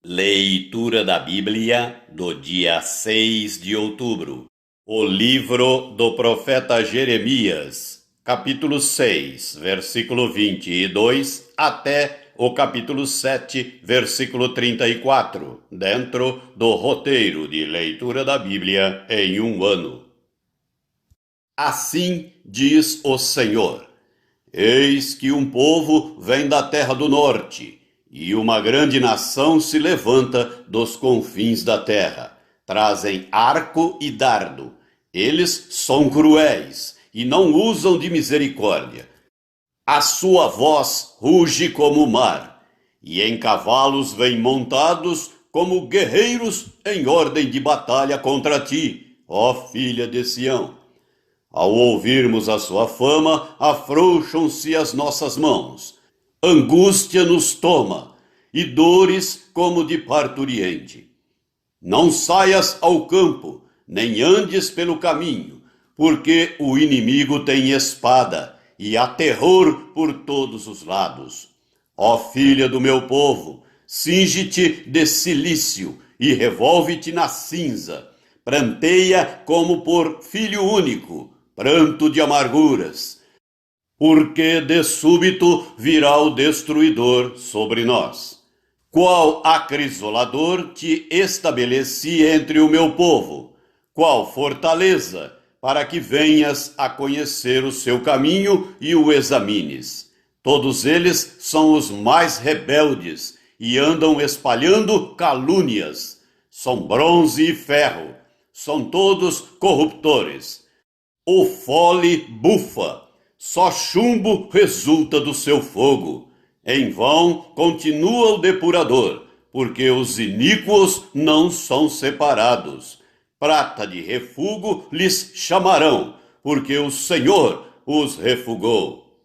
Leitura da Bíblia do dia 6 de outubro. O livro do profeta Jeremias, capítulo 6, versículo 22, até o capítulo 7, versículo 34, dentro do roteiro de leitura da Bíblia em um ano. Assim diz o Senhor: Eis que um povo vem da terra do norte, e uma grande nação se levanta dos confins da terra. Trazem arco e dardo. Eles são cruéis e não usam de misericórdia. A sua voz ruge como o mar, e em cavalos vêm montados como guerreiros em ordem de batalha contra ti, ó filha de Sião. Ao ouvirmos a sua fama, afrouxam-se as nossas mãos. Angústia nos toma, e dores como de parturiente. Não saias ao campo, nem andes pelo caminho, porque o inimigo tem espada, e há terror por todos os lados. Ó filha do meu povo, cinge-te de cilício, e revolve-te na cinza. Pranteia como por filho único, pranto de amarguras, porque de súbito virá o destruidor sobre nós. Qual acrisolador te estabeleci entre o meu povo? Qual fortaleza, para que venhas a conhecer o seu caminho e o examines? Todos eles são os mais rebeldes e andam espalhando calúnias. São bronze e ferro, são todos corruptores. O fole bufa, só chumbo resulta do seu fogo. Em vão continua o depurador, porque os iníquos não são separados. Prata de refúgio lhes chamarão, porque o Senhor os refugou.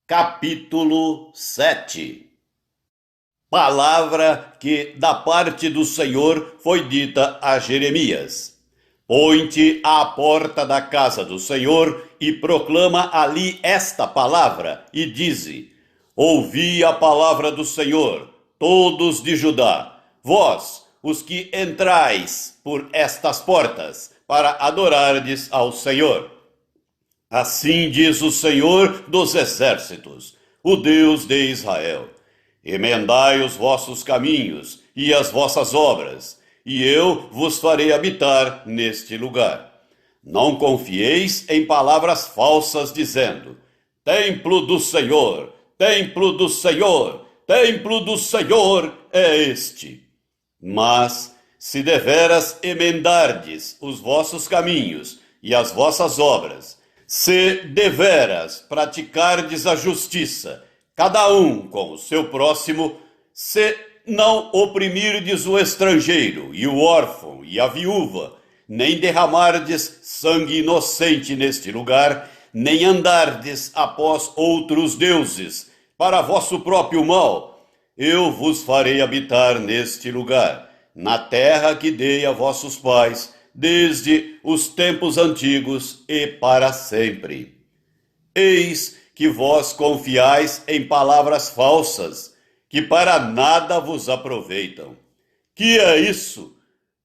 Capítulo 7. Palavra que da parte do Senhor foi dita a Jeremias. Põe-te à porta da casa do Senhor e proclama ali esta palavra e dize: Ouvi a palavra do Senhor, todos de Judá, vós, os que entrais por estas portas, para adorardes ao Senhor. Assim diz o Senhor dos exércitos, o Deus de Israel: Emendai os vossos caminhos e as vossas obras, e eu vos farei habitar neste lugar. Não confieis em palavras falsas, dizendo: Templo do Senhor, templo do Senhor, templo do Senhor é este. Mas, se deveras emendardes os vossos caminhos e as vossas obras, se deveras praticardes a justiça, cada um com o seu próximo, se não oprimirdes o estrangeiro e o órfão e a viúva, nem derramardes sangue inocente neste lugar, nem andardes após outros deuses, para vosso próprio mal, eu vos farei habitar neste lugar, na terra que dei a vossos pais, desde os tempos antigos e para sempre. Eis que vós confiais em palavras falsas, que para nada vos aproveitam. Que é isso?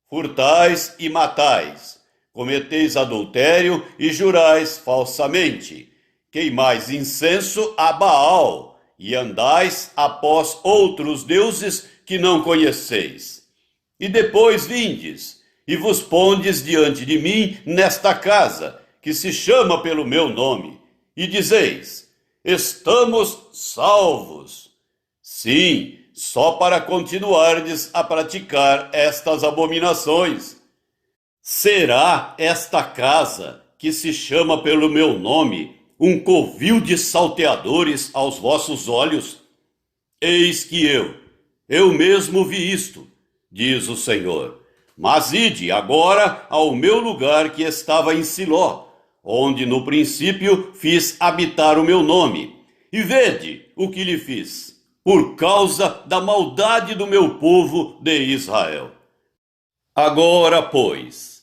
Furtais e matais, cometeis adultério e jurais falsamente, queimais incenso a Baal e andais após outros deuses que não conheceis. E depois vindes e vos pondes diante de mim nesta casa, que se chama pelo meu nome, e dizeis: Estamos salvos. Sim, só para continuardes a praticar estas abominações. Será esta casa, que se chama pelo meu nome, um covil de salteadores aos vossos olhos? Eis que eu mesmo vi isto, diz o Senhor. Mas ide agora ao meu lugar que estava em Siló, onde no princípio fiz habitar o meu nome, e vede o que lhe fiz, por causa da maldade do meu povo de Israel. Agora, pois,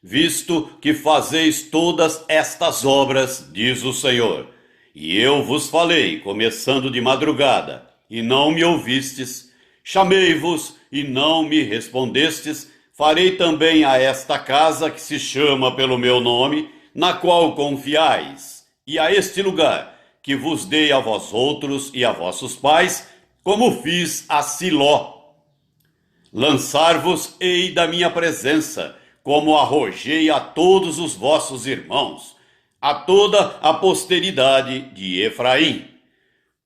visto que fazeis todas estas obras, diz o Senhor, e eu vos falei, começando de madrugada, e não me ouvistes, Chamei-vos e não me respondestes, farei também a esta casa que se chama pelo meu nome, na qual confiais, e a este lugar que vos dei a vós outros e a vossos pais, como fiz a Siló. Lançar-vos-ei da minha presença, como arrojei a todos os vossos irmãos, a toda a posteridade de Efraim.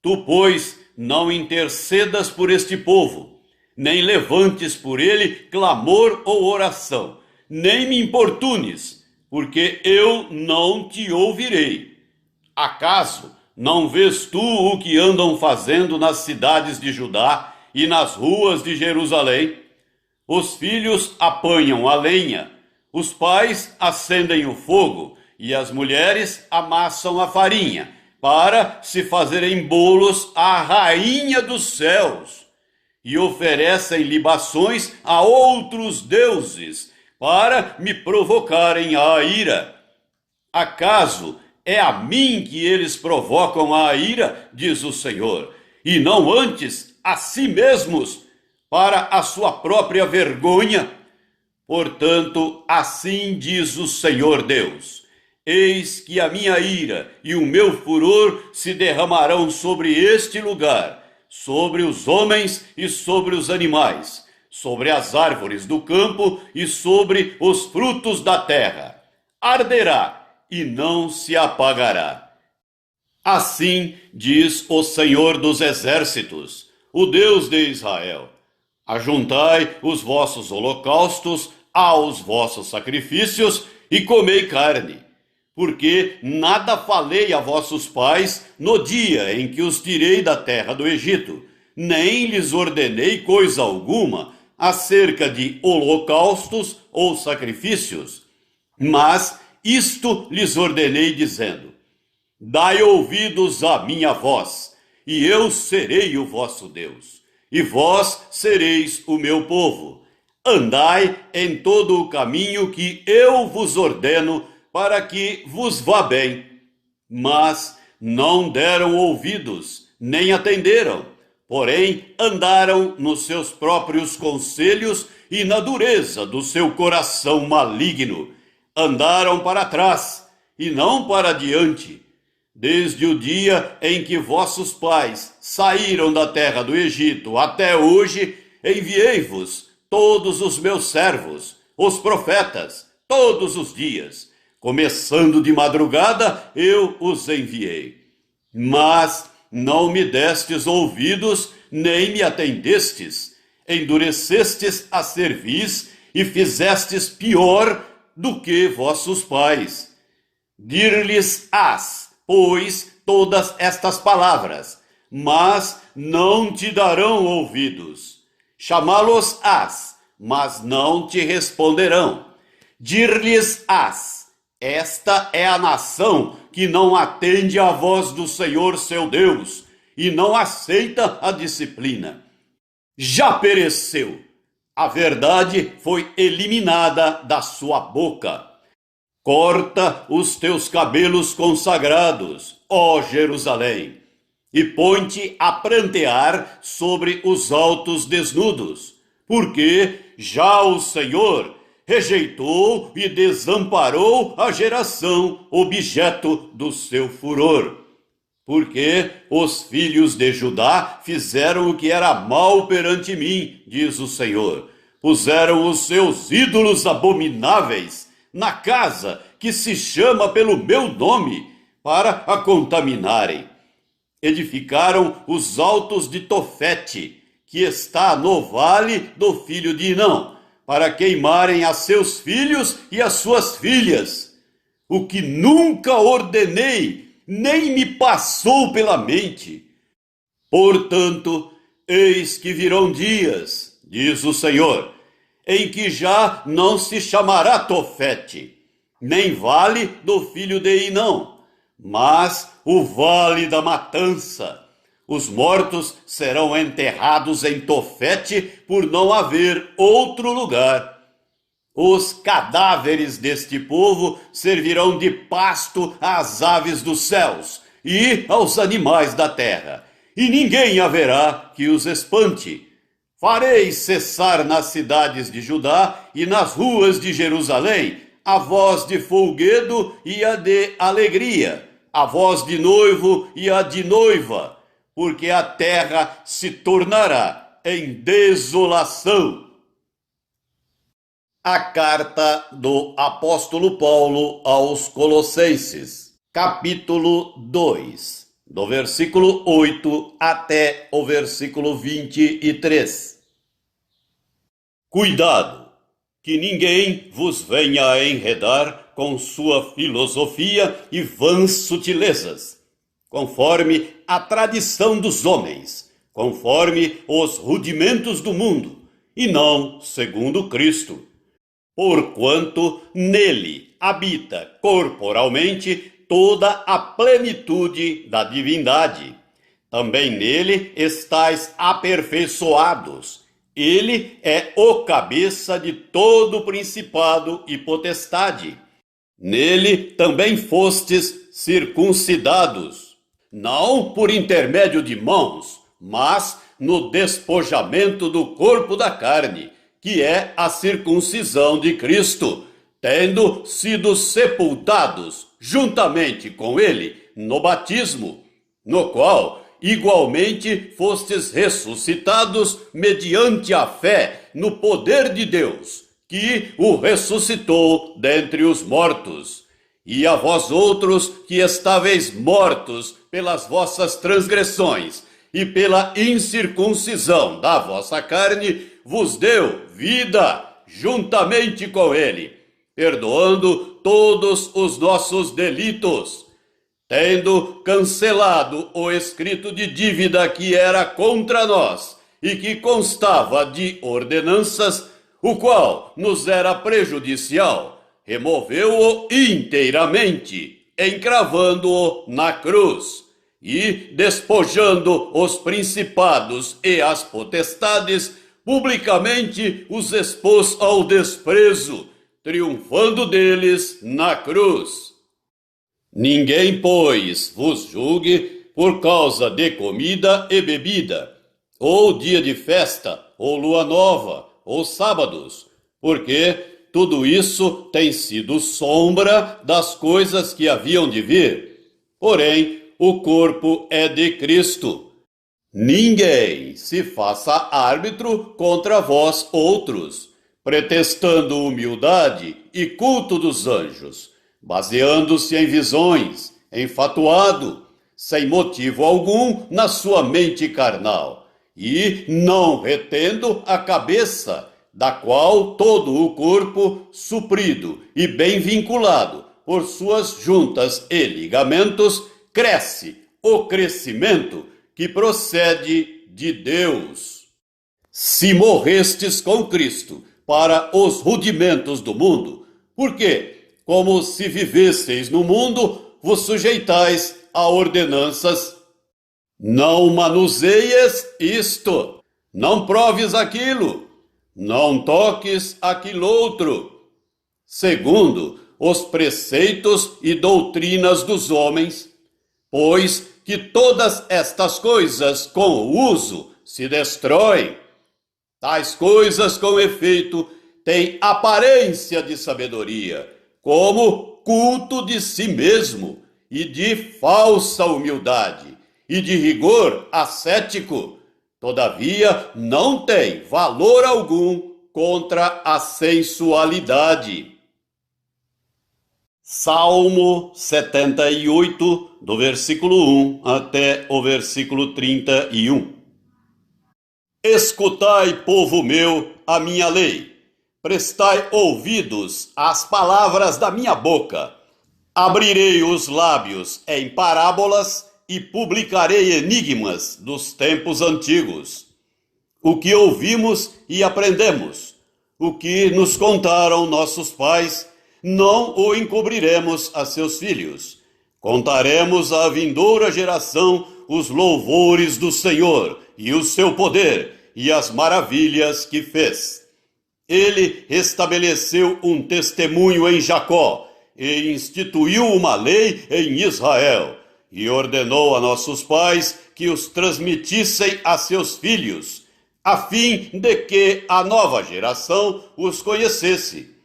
Tu, pois, não intercedas por este povo, nem levantes por ele clamor ou oração, nem me importunes, porque eu não te ouvirei. Acaso não vês tu o que andam fazendo nas cidades de Judá e nas ruas de Jerusalém? Os filhos apanham a lenha, os pais acendem o fogo e as mulheres amassam a farinha, para se fazerem bolos à rainha dos céus, e oferecem libações a outros deuses, para me provocarem a ira. Acaso é a mim que eles provocam a ira, diz o Senhor, e não antes a si mesmos, para a sua própria vergonha? Portanto, assim diz o Senhor Deus: eis que a minha ira e o meu furor se derramarão sobre este lugar, sobre os homens e sobre os animais, sobre as árvores do campo e sobre os frutos da terra. Arderá e não se apagará. Assim diz o Senhor dos Exércitos, o Deus de Israel: ajuntai os vossos holocaustos aos vossos sacrifícios e comei carne, porque nada falei a vossos pais no dia em que os tirei da terra do Egito, nem lhes ordenei coisa alguma acerca de holocaustos ou sacrifícios. Mas isto lhes ordenei, dizendo: dai ouvidos à minha voz, e eu serei o vosso Deus, e vós sereis o meu povo. Andai em todo o caminho que eu vos ordeno, para que vos vá bem. Mas não deram ouvidos, nem atenderam, porém andaram nos seus próprios conselhos e na dureza do seu coração maligno. Andaram para trás e não para diante. Desde o dia em que vossos pais saíram da terra do Egito até hoje, enviei-vos todos os meus servos, os profetas, todos os dias. Começando de madrugada, eu os enviei. Mas não me destes ouvidos, nem me atendestes. Endurecestes a cerviz e fizestes pior do que vossos pais. Dir-lhes-ás, pois, todas estas palavras, mas não te darão ouvidos. Chamá-los-ás, mas não te responderão. Dir-lhes-ás: esta é a nação que não atende à voz do Senhor seu Deus e não aceita a disciplina. Já pereceu. A verdade foi eliminada da sua boca. Corta os teus cabelos consagrados, ó Jerusalém, e põe-te a prantear sobre os altos desnudos, porque já o Senhor rejeitou e desamparou a geração objeto do seu furor. Porque os filhos de Judá fizeram o que era mal perante mim, diz o Senhor. Puseram os seus ídolos abomináveis na casa que se chama pelo meu nome, para a contaminarem. Edificaram os altos de Tofete, que está no vale do filho de Inão, para queimarem a seus filhos e as suas filhas, o que nunca ordenei, nem me passou pela mente. Portanto, eis que virão dias, diz o Senhor, em que já não se chamará Tofete, nem vale do filho de Inão, mas o vale da matança. Os mortos serão enterrados em Tofete por não haver outro lugar. Os cadáveres deste povo servirão de pasto às aves dos céus e aos animais da terra, e ninguém haverá que os espante. Farei cessar nas cidades de Judá e nas ruas de Jerusalém a voz de folguedo e a de alegria, a voz de noivo e a de noiva, porque a terra se tornará em desolação. A carta do apóstolo Paulo aos Colossenses, capítulo 2, do versículo 8 até o versículo 23. Cuidado, que ninguém vos venha a enredar com sua filosofia e vãs sutilezas, conforme a tradição dos homens, conforme os rudimentos do mundo, e não segundo Cristo. Porquanto nele habita corporalmente toda a plenitude da divindade. Também nele estáis aperfeiçoados. Ele é o cabeça de todo principado e potestade. Nele também fostes circuncidados, não por intermédio de mãos, mas no despojamento do corpo da carne, que é a circuncisão de Cristo, tendo sido sepultados juntamente com ele no batismo, no qual igualmente fostes ressuscitados mediante a fé no poder de Deus, que o ressuscitou dentre os mortos. E a vós outros que estáveis mortos pelas vossas transgressões e pela incircuncisão da vossa carne, vos deu vida juntamente com ele, perdoando todos os nossos delitos, tendo cancelado o escrito de dívida que era contra nós e que constava de ordenanças, o qual nos era prejudicial, removeu-o inteiramente, encravando-o na cruz, e, despojando os principados e as potestades, publicamente os expôs ao desprezo, triunfando deles na cruz. Ninguém, pois, vos julgue por causa de comida e bebida, ou dia de festa, ou lua nova, ou sábados, porque tudo isso tem sido sombra das coisas que haviam de vir. Porém, o corpo é de Cristo. Ninguém se faça árbitro contra vós outros, pretextando humildade e culto dos anjos, baseando-se em visões, enfatuado, sem motivo algum na sua mente carnal, e não retendo a cabeça, da qual todo o corpo, suprido e bem vinculado por suas juntas e ligamentos, cresce o crescimento que procede de Deus. Se morrestes com Cristo para os rudimentos do mundo, porque, como se vivesseis no mundo, vos sujeitais a ordenanças. Não manuseies isto, não proves aquilo, não toques aquilo outro, segundo os preceitos e doutrinas dos homens, pois que todas estas coisas com o uso se destroem. Tais coisas, com efeito, têm aparência de sabedoria, como culto de si mesmo, e de falsa humildade, e de rigor ascético. Todavia, não tem valor algum contra a sensualidade. Salmo 78, do versículo 1 até o versículo 31. Escutai, povo meu, a minha lei. Prestai ouvidos às palavras da minha boca. Abrirei os lábios em parábolas e publicarei enigmas dos tempos antigos. O que ouvimos e aprendemos, o que nos contaram nossos pais, não o encobriremos a seus filhos. Contaremos à vindoura geração os louvores do Senhor e o seu poder e as maravilhas que fez. Ele estabeleceu um testemunho em Jacó e instituiu uma lei em Israel, e ordenou a nossos pais que os transmitissem a seus filhos, a fim de que a nova geração os conhecesse.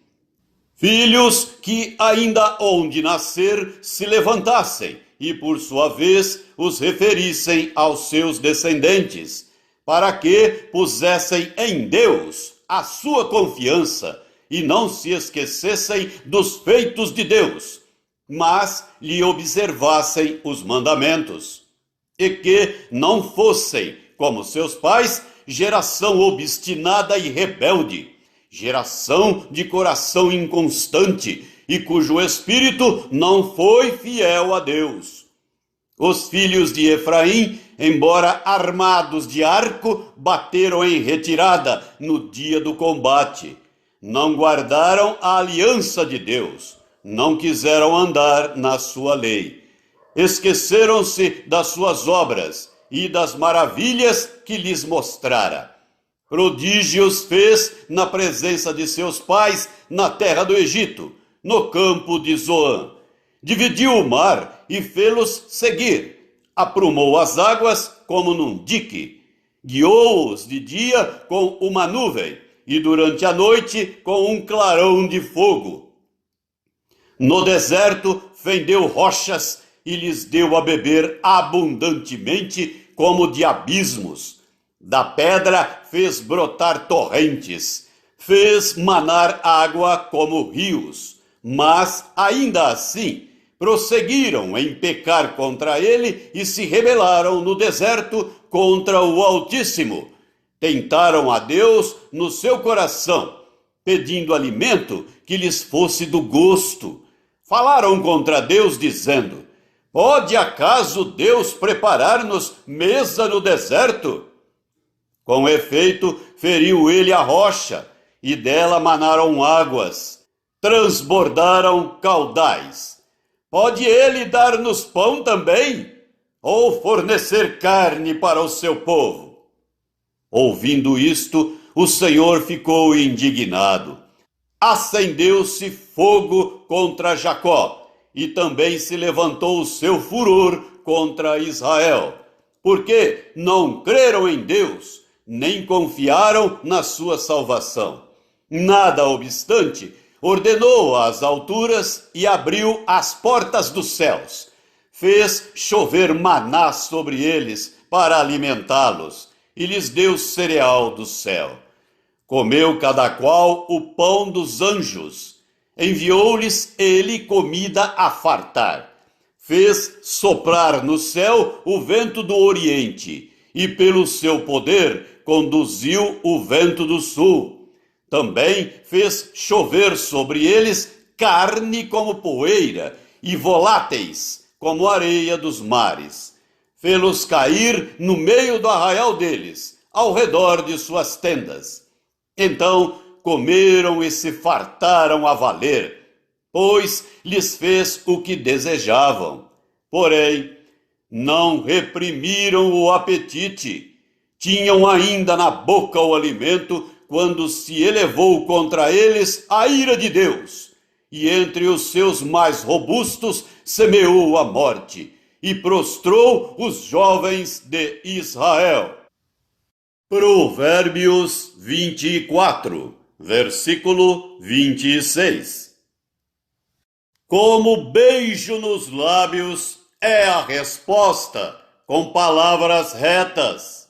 Filhos que ainda onde nascer se levantassem e por sua vez os referissem aos seus descendentes, para que pusessem em Deus a sua confiança e não se esquecessem dos feitos de Deus, mas lhe observassem os mandamentos, e que não fossem, como seus pais, geração obstinada e rebelde, geração de coração inconstante e cujo espírito não foi fiel a Deus. Os filhos de Efraim, embora armados de arco, bateram em retirada no dia do combate. Não guardaram a aliança de Deus, não quiseram andar na sua lei. Esqueceram-se das suas obras e das maravilhas que lhes mostrara. Prodígios fez na presença de seus pais na terra do Egito, no campo de Zoan. Dividiu o mar e fê-los seguir. Aprumou as águas como num dique. Guiou-os de dia com uma nuvem e durante a noite com um clarão de fogo. No deserto fendeu rochas e lhes deu a beber abundantemente como de abismos. Da pedra fez brotar torrentes, fez manar água como rios, mas ainda assim prosseguiram em pecar contra ele e se rebelaram no deserto contra o Altíssimo. Tentaram a Deus no seu coração, pedindo alimento que lhes fosse do gosto. Falaram contra Deus dizendo: pode acaso Deus preparar-nos mesa no deserto? Com efeito, feriu ele a rocha, e dela manaram águas, transbordaram caudais. Pode ele dar-nos pão também? Ou fornecer carne para o seu povo? Ouvindo isto, o Senhor ficou indignado. Acendeu-se fogo contra Jacó, e também se levantou o seu furor contra Israel, porque não creram em Deus, nem confiaram na sua salvação. Nada obstante, ordenou as alturas e abriu as portas dos céus. Fez chover maná sobre eles para alimentá-los, e lhes deu cereal do céu. Comeu cada qual o pão dos anjos. Enviou-lhes ele comida a fartar. Fez soprar no céu o vento do oriente, e pelo seu poder conduziu o vento do sul. Também fez chover sobre eles carne como poeira e voláteis como areia dos mares. Fê-los cair no meio do arraial deles, ao redor de suas tendas. Então comeram e se fartaram a valer, pois lhes fez o que desejavam. Porém, não reprimiram o apetite. Tinham ainda na boca o alimento quando se elevou contra eles a ira de Deus, e entre os seus mais robustos semeou a morte, e prostrou os jovens de Israel. Provérbios 24, versículo 26. Como beijo nos lábios é a resposta, com palavras retas.